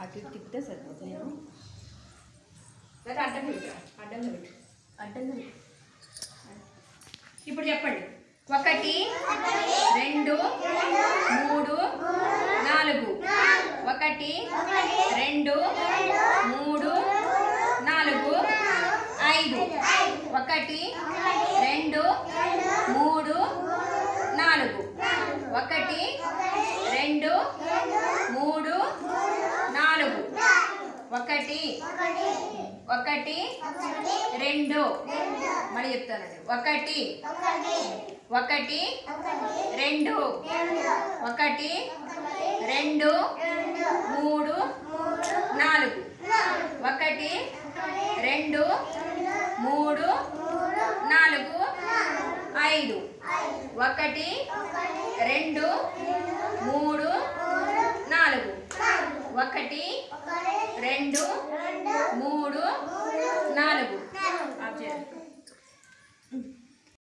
అటు ఇటు తిప్పితే సరిపోతుంది. నేను అడ్డంగా పెట్టు, అడ్డంగా పెట్టు, అడ్డంగా. ఇప్పుడు చెప్పండి. 1 2 3 4 1 2 3 4 5 1 2 3 4 1 2 3 4 1 2 మళ్ళీ చెప్తానండి. 1 1 2 1 2 3 4 1 2 3 4 5 1 2 3 4 1 2